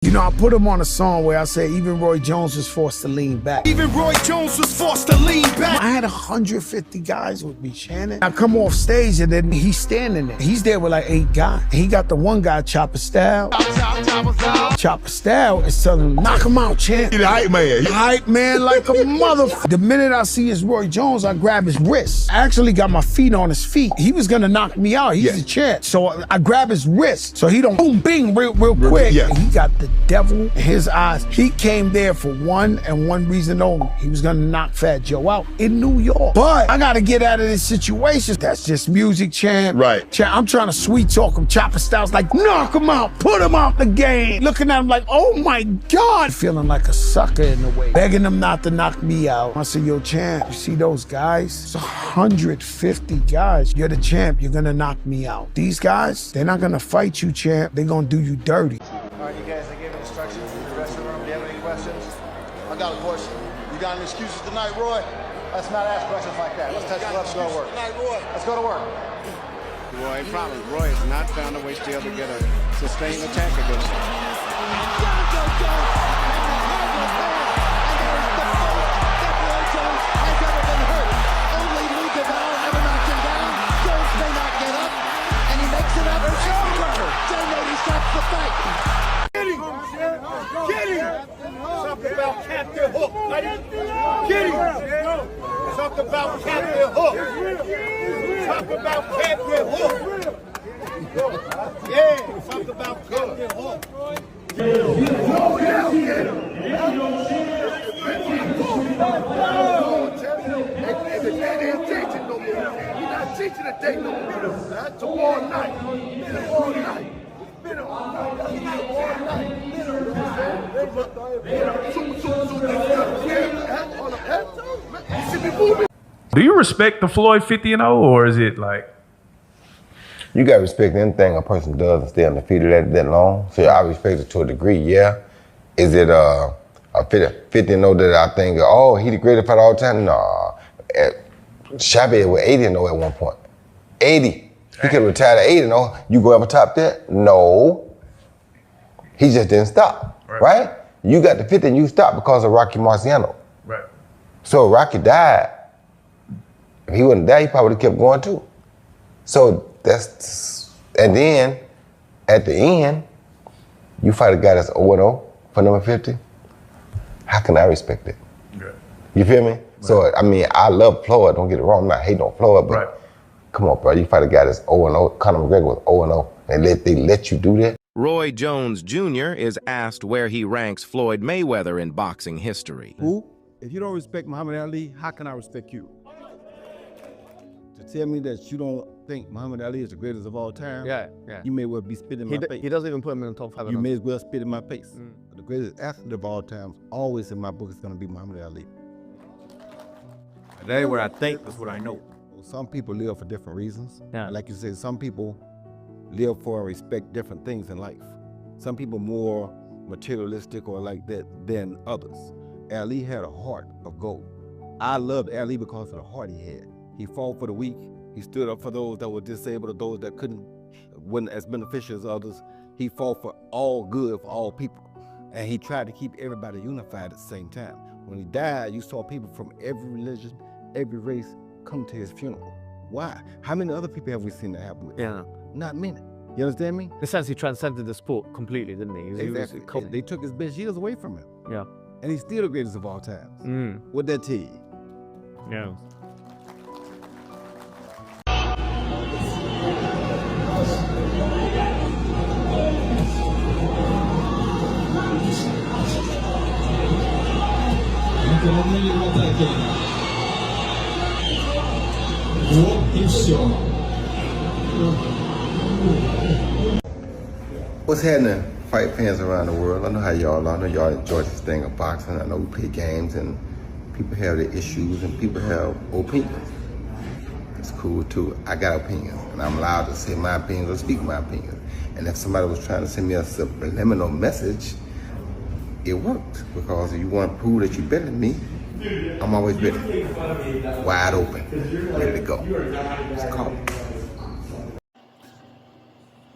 You know, I put him on a song where I say even Roy Jones was forced to lean back. Even Roy Jones was forced to lean back. I had 150 guys with me, Shannon. I come off stage and then he's standing there. He's there with like 8 guys. He got the one guy, Chopper Style. Chopper Style is telling him, knock him out, champ. He the hype man. Hype man like a motherfucker. The minute I see his Roy Jones, I grab his wrist. I actually got my feet on his feet. He was gonna knock me out. He's the champ. So I grab his wrist. So he don't boom, bing, real quick. Yeah. And he got the devil in his eyes. He came there for one and one reason only. He was gonna knock Fat Joe out in New York. But I gotta get out of this situation. That's just music, champ. Right. Champ, I'm trying to sweet talk him. Chopper Styles like, knock him out, put him out the game. Looking at him like, oh my God. Feeling like a sucker in a way. Begging him not to knock me out. I said, yo, champ, you see those guys? It's 150 guys. You're the champ, you're gonna knock me out. These guys, they're not gonna fight you, champ. They're gonna do you dirty. All right, you guys, I gave instructions in the restroom room. Do you have any questions? I got a question. You got any excuses tonight, Roy? Let's not ask questions like that. Let's touch the left and go to work. Tonight, Roy. Let's go to work. Roy, problem. Roy has not found a way still to get a sustained attack against him. Talk about Captain Hook. Get him. Talk about Captain Hook. Talk about Captain Hook. Yeah, talk about Captain Hook. Teaching the day no more. That's all night. All night. Do you respect the Floyd 50-0, or is it like? You gotta respect anything a person does and stay undefeated that long. So I respect it to a degree, yeah. Is it a 50-0 that I think, oh, he the greatest fighter all the time? Nah. Shabby was 80-0 at one point. 80. He could retire at 80-0. You go ever top that? No. He just didn't stop, right? You got the 50 and you stopped because of Rocky Marciano. Right. So Rocky died. If he wouldn't die, he probably would have kept going too. So and then at the end, you fight a guy that's 0-0 for number 50. How can I respect it? Yeah. You feel me? Right. So, I mean, I love Floyd, don't get it wrong, I'm not hating on Floyd, but come on, bro, you fight a guy that's 0-0, Conor McGregor was 0-0, and they let you do that? Roy Jones Jr. is asked where he ranks Floyd Mayweather in boxing history. Who? If you don't respect Muhammad Ali, how can I respect you? To tell me that you don't think Muhammad Ali is the greatest of all time, you may well be spitting in my face. He doesn't even put him in the top 5. You may as well spit in my face. The greatest athlete of all time, always in my book, is going to be Muhammad Ali. That ain't what I think, that's what I know. Some people live for different reasons. Yeah. Like you said, some people live for and respect different things in life. Some people more materialistic or like that than others. Ali had a heart of gold. I loved Ali because of the heart he had. He fought for the weak. He stood up for those that were disabled or those that wasn't as beneficial as others. He fought for all good for all people. And he tried to keep everybody unified at the same time. When he died, you saw people from every religion, every race come to his funeral. Why? How many other people have we seen that happen with? Yeah. Not many. You understand me? In a sense, he transcended the sport completely, didn't he? Exactly. They took his best years away from him. Yeah. And he's still the greatest of all times. What'd that tell you? Yeah. What's happening, fight fans around the world? I know how y'all are. I know y'all enjoy this thing of boxing. I know we play games and people have their issues and people have opinions. It's cool too. I got opinions and I'm allowed to say my opinions or speak my opinions. And if somebody was trying to send me a subliminal message, it worked. Because if you want to prove that you're better than me, I'm always ready. Wide open, ready to go. It's called.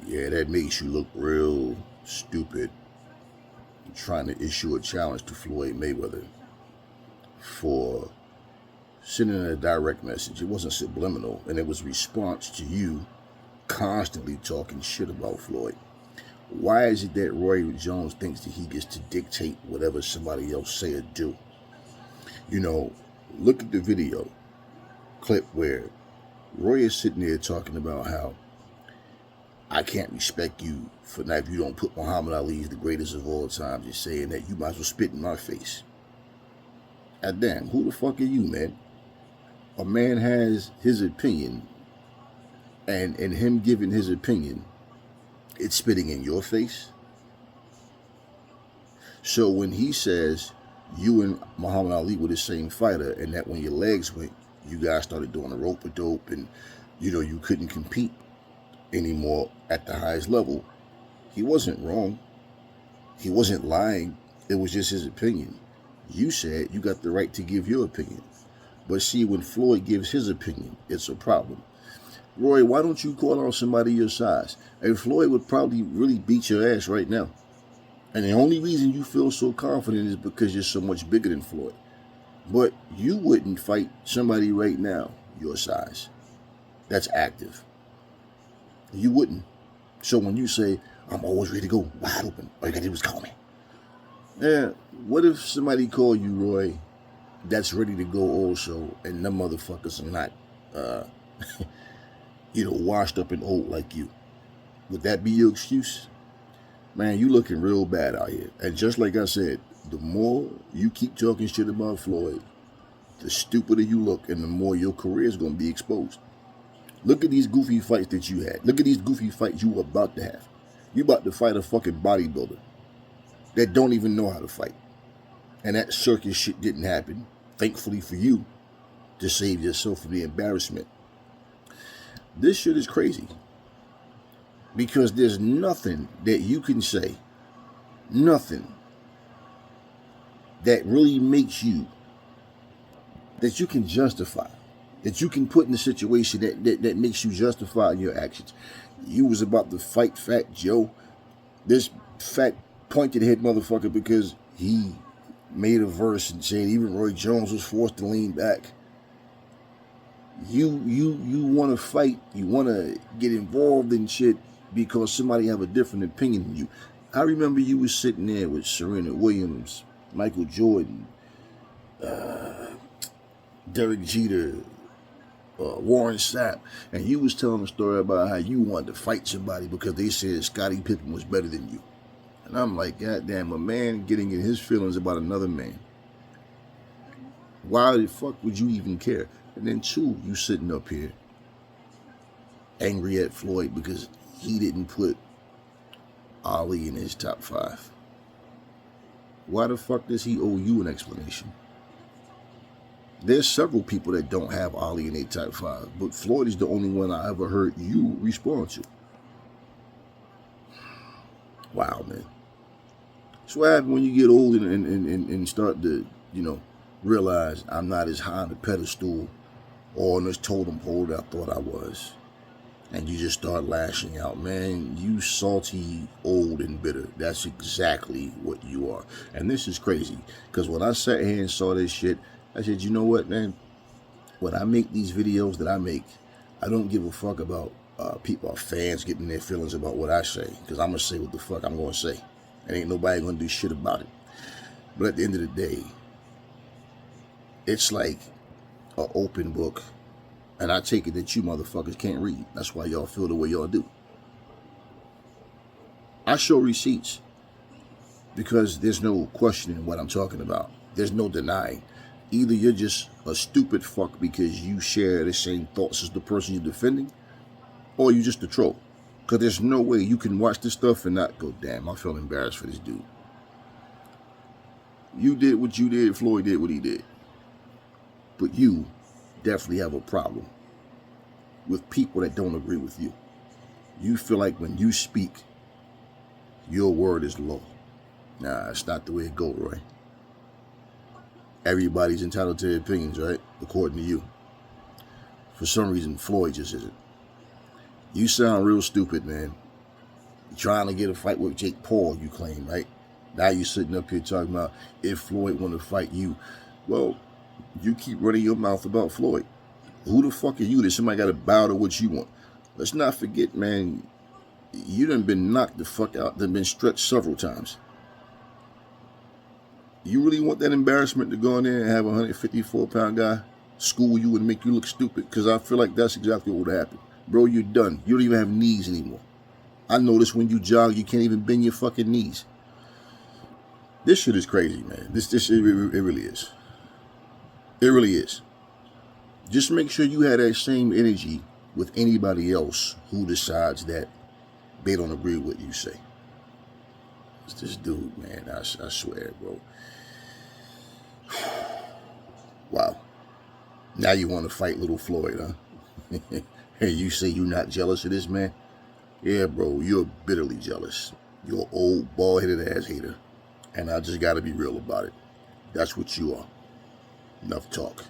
Yeah, that makes you look real stupid trying to issue a challenge to Floyd Mayweather for sending a direct message. It wasn't subliminal, and it was a response to you constantly talking shit about Floyd. Why is it that Roy Jones thinks that he gets to dictate whatever somebody else say or do? You know, look at the video clip where Roy is sitting there talking about how I can't respect you for now if you don't put Muhammad Ali as the greatest of all time, just saying that you might as well spit in my face. God damn, who the fuck are you, man? A man has his opinion, and in him giving his opinion, it's spitting in your face. So when he says you and Muhammad Ali were the same fighter, and that when your legs went, you guys started doing a rope-a-dope, and you couldn't compete anymore at the highest level, he wasn't wrong. He wasn't lying. It was just his opinion. You said you got the right to give your opinion. But see, when Floyd gives his opinion, it's a problem. Roy, why don't you call on somebody your size? And Floyd would probably really beat your ass right now. And the only reason you feel so confident is because you're so much bigger than Floyd. But you wouldn't fight somebody right now your size that's active. You wouldn't. So when you say, I'm always ready to go wide open, all you gotta do is call me. Yeah, what if somebody called you, Roy, that's ready to go also, and them motherfuckers are not, washed up and old like you? Would that be your excuse? Man, you looking real bad out here. And just like I said, the more you keep talking shit about Floyd, the stupider you look, and the more your career is going to be exposed. Look at these goofy fights that you had. Look at these goofy fights you were about to have. You about to fight a fucking bodybuilder that don't even know how to fight. And that circus shit didn't happen, thankfully for you, to save yourself from the embarrassment. This shit is crazy. Because there's nothing that you can say, nothing that really makes you, that you can justify, that you can put in a situation that makes you justify your actions. You was about to fight Fat Joe, this fat pointed head motherfucker, because he made a verse and said even Roy Jones was forced to lean back. You want to fight, you want to get involved in shit because somebody have a different opinion than you. I remember you was sitting there with Serena Williams, Michael Jordan, Derek Jeter, Warren Sapp, and you was telling a story about how you wanted to fight somebody because they said Scottie Pippen was better than you. And I'm like, goddamn, a man getting in his feelings about another man. Why the fuck would you even care? And then two, you sitting up here angry at Floyd because he didn't put Ali in his top 5. Why the fuck does he owe you an explanation? There's several people that don't have Ali in their top 5, but Floyd is the only one I ever heard you respond to. Wow, man. That's what happens when you get old and start to, realize I'm not as high on the pedestal or on this totem pole that I thought I was. And you just start lashing out, man. You salty, old, and bitter. That's exactly what you are. And this is crazy, because when I sat here and saw this shit, I said, you know what, man? When I make these videos that I make, I don't give a fuck about people, our fans getting their feelings about what I say, because I'm going to say what the fuck I'm going to say. And ain't nobody going to do shit about it. But at the end of the day, it's like an open book. And I take it that you motherfuckers can't read. That's why y'all feel the way y'all do. I show receipts because there's no questioning what I'm talking about. There's no denying. Either you're just a stupid fuck because you share the same thoughts as the person you're defending, or you're just a troll. Because there's no way you can watch this stuff and not go, damn, I feel embarrassed for this dude. You did what you did, Floyd did what he did. But you definitely have a problem with people that don't agree with you. You feel like when you speak, your word is law. Nah, it's not the way it goes, Roy. Everybody's entitled to their opinions, right? According to you. For some reason, Floyd just isn't. You sound real stupid, man. You're trying to get a fight with Jake Paul, you claim, right? Now you're sitting up here talking about if Floyd want to fight you. Well, you keep running your mouth about Floyd. Who the fuck are you that somebody got to bow to what you want? Let's not forget, man, you done been knocked the fuck out, done been stretched several times. You really want that embarrassment to go in there and have a 154-pound guy school you and make you look stupid? Because I feel like that's exactly what would happen. Bro, you're done. You don't even have knees anymore. I notice when you jog, you can't even bend your fucking knees. This shit is crazy, man. It really is. It really is. Just make sure you have that same energy with anybody else who decides that they don't agree with what you say. It's this dude, man. I swear, bro. Wow. Now you want to fight little Floyd, huh? Hey, you say you're not jealous of this man? Yeah, bro, you're bitterly jealous. You're an old, bald-headed ass hater. And I just got to be real about it. That's what you are. Enough talk.